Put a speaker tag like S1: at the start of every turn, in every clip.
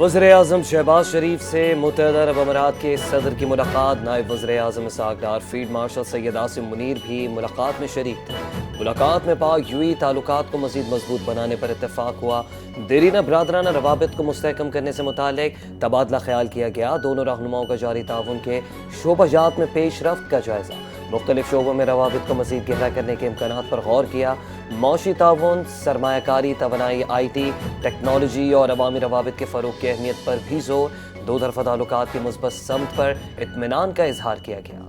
S1: وزیر اعظم شہباز شریف سے متحدہ عرب امارات کے صدر کی ملاقات۔ نائب وزیر اعظم اسحاق ڈار، فیلڈ مارشل سید عاصم منیر بھی ملاقات میں شریک تھے۔ ملاقات میں پاک یو ای تعلقات کو مزید مضبوط بنانے پر اتفاق ہوا۔ دیرینہ برادرانہ روابط کو مستحکم کرنے سے متعلق تبادلہ خیال کیا گیا۔ دونوں رہنماؤں کا جاری تعاون کے شعبہ جات میں پیش رفت کا جائزہ۔ مختلف شعبوں میں روابط کو مزید گہرا کرنے کے امکانات پر غور کیا۔ معاشی تعاون، سرمایہ کاری، توانائی، آئی ٹی، ٹیکنالوجی اور عوامی روابط کے فروغ کی اہمیت پر بھی زور۔ دو طرفہ تعلقات کی مثبت سمت پر اطمینان کا اظہار کیا گیا۔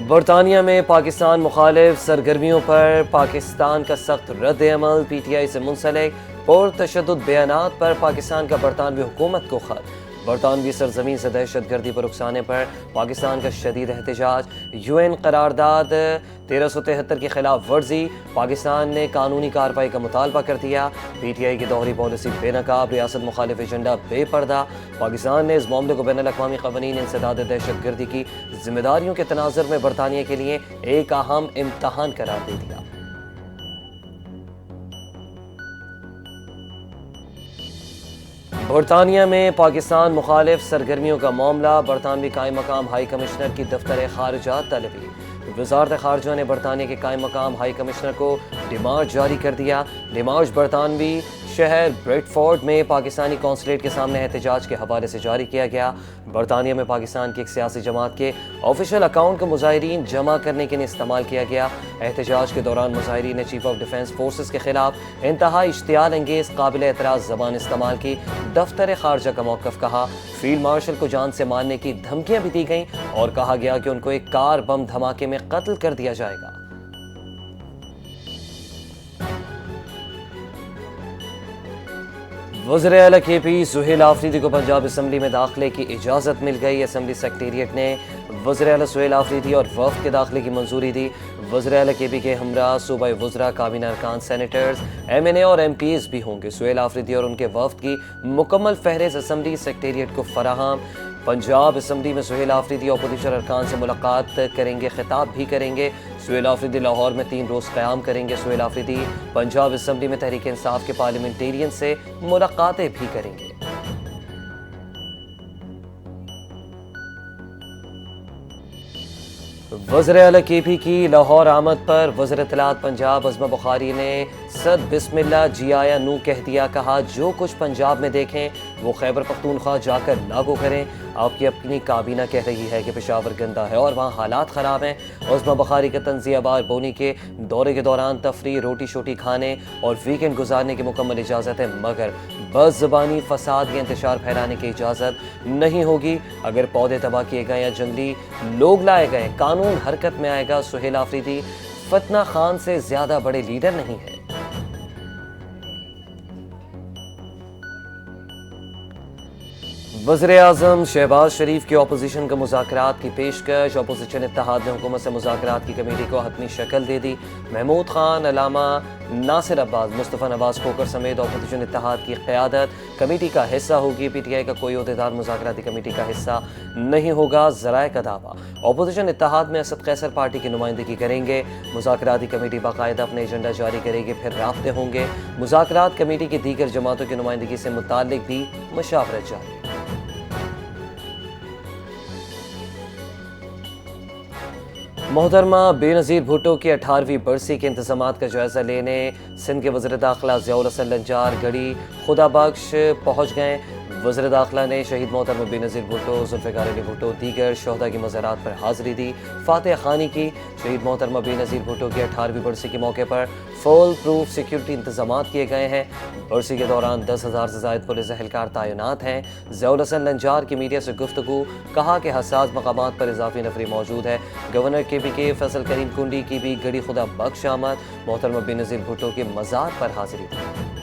S1: برطانیہ میں پاکستان مخالف سرگرمیوں پر پاکستان کا سخت رد عمل۔ پی ٹی آئی سے منسلک پرتشدد بیانات پر پاکستان کا برطانوی حکومت کو خط۔ برطانوی سرزمین سے دہشت گردی پر اکسانے پر پاکستان کا شدید احتجاج۔ یو این قرارداد 1373 کی خلاف ورزی، پاکستان نے قانونی کارروائی کا مطالبہ کر دیا۔ پی ٹی آئی کی دوہری پالیسی بے نقاب، ریاست مخالف ایجنڈا بے پردہ۔ پاکستان نے اس معاملے کو بین الاقوامی قوانین انسداد دہشت گردی کی ذمہ داریوں کے تناظر میں برطانیہ کے لیے ایک اہم امتحان قرار دے دیا۔ برطانیہ میں پاکستان مخالف سرگرمیوں کا معاملہ۔ برطانوی قائم مقام ہائی کمشنر کی دفتر خارجہ طلبی۔ وزارت خارجہ نے برطانیہ کے قائم مقام ہائی کمشنر کو ڈیمارچ جاری کر دیا۔ ڈیمارچ برطانوی شہر بریڈ فورڈ میں پاکستانی قونصلیٹ کے سامنے احتجاج کے حوالے سے جاری کیا گیا۔ برطانیہ میں پاکستان کی ایک سیاسی جماعت کے آفیشیل اکاؤنٹ کو مظاہرین جمع کرنے کے لیے استعمال کیا گیا۔ احتجاج کے دوران مظاہرین نے چیف آف ڈیفنس فورسز کے خلاف انتہائی اشتعال انگیز قابل اعتراض زبان استعمال کی۔ دفتر خارجہ کا موقف کہا۔ فیلڈ مارشل کو جان سے مارنے کی دھمکیاں بھی دی گئیں اور کہا گیا کہ ان کو ایک کار بم دھماکے میں قتل کر دیا جائے گا۔ وزیر اعلیٰ کے پی سہیل آفریدی کو پنجاب اسمبلی میں داخلے کی اجازت مل گئی۔ اسمبلی سیکریٹریٹ نے وزیر اعلیٰ سہیل آفریدی اور وفد کے داخلے کی منظوری دی۔ وزیر اعلیٰ کے پی کے ہمراہ صوبائی وزراء، کابینہ ارکان، سینیٹرز، ایم این اے اور ایم پیز بھی ہوں گے۔ سہیل آفریدی اور ان کے وفد کی مکمل فہرست اسمبلی سیکریٹریٹ کو فراہم۔ پنجاب اسمبلی میں سہیل آفریدی اپوزیشن ارکان سے ملاقات کریں گے، خطاب بھی کریں گے۔ سہیل آفریدی لاہور میں 3 روز قیام کریں گے۔ سہیل آفریدی پنجاب اسمبلی میں تحریک انصاف کے پارلیمنٹیرین سے ملاقاتیں بھی کریں گے۔ وزیر اعلیٰ کے پی کی لاہور آمد پر وزیر اطلاعات پنجاب عظمہ بخاری نے صد بسم اللہ جی آیا نو کہہ دیا۔ کہا جو کچھ پنجاب میں دیکھیں وہ خیبر پختونخوا جا کر لاگو کریں۔ آپ کی اپنی کابینہ کہہ رہی ہے کہ پشاور گندہ ہے اور وہاں حالات خراب ہیں۔ عظمہ بخاری کے تنزیہ بار بونی کے دورے کے دوران تفریح، روٹی شوٹی کھانے اور ویکینڈ گزارنے کی مکمل اجازت ہے، مگر بس زبانی فساد یا انتشار پھیلانے کی اجازت نہیں ہوگی۔ اگر پودے تباہ کیے گئے یا جنگلی لوگ لائے گئے، قانون حرکت میں آئے گا۔ سہیل آفریدی فتنہ خان سے زیادہ بڑے لیڈر نہیں ہیں۔ وزیر اعظم شہباز شریف کی اپوزیشن کا مذاکرات کی پیشکش۔ اپوزیشن اتحاد نے حکومت سے مذاکرات کی کمیٹی کو حتمی شکل دے دی۔ محمود خان، علامہ ناصر عباس، مصطفیٰ نواز کھوکھر سمیت اپوزیشن اتحاد کی قیادت کمیٹی کا حصہ ہوگی۔ پی ٹی آئی کا کوئی عہدیدار مذاکراتی کمیٹی کا حصہ نہیں ہوگا، ذرائع کا دعویٰ۔ اپوزیشن اتحاد میں اسد قیصر پارٹی کی نمائندگی کریں گے۔ مذاکراتی کمیٹی باقاعدہ اپنے ایجنڈا جاری کرے گی، پھر رابطے ہوں گے۔ مذاکرات کمیٹی کی دیگر جماعتوں کی نمائندگی سے متعلق بھی مشاورت جاری۔ محترمہ بے نظیر بھٹو کی 18ویں برسی کے انتظامات کا جائزہ لینے سندھ کے وزیر داخلہ ضیاء الحسن لنجار گڑھی خدا بخش پہنچ گئے۔ وزیر داخلہ نے شہید محترمہ بے نظیر بھٹو، ذوالفقار علی بھٹو، دیگر شہداء کی مزارات پر حاضری دی، فاتحہ خوانی کی۔ شہید محترمہ بے نظیر بھٹو کی 18ویں برسی کے موقع پر فول پروف سیکیورٹی انتظامات کیے گئے ہیں۔ برسی کے دوران 10,000 سے زائد پولیس اہلکار تعینات ہیں۔ ضیاء الحسن لنجار کی میڈیا سے گفتگو، کہا کہ حساس مقامات پر اضافی نفری موجود ہے۔ گورنر کے پی کے فیصل کریم کنڈی کی بھی گڑھی خدا بخش آمد، محترمہ بے نظیر بھٹو کے مزار پر حاضری دی۔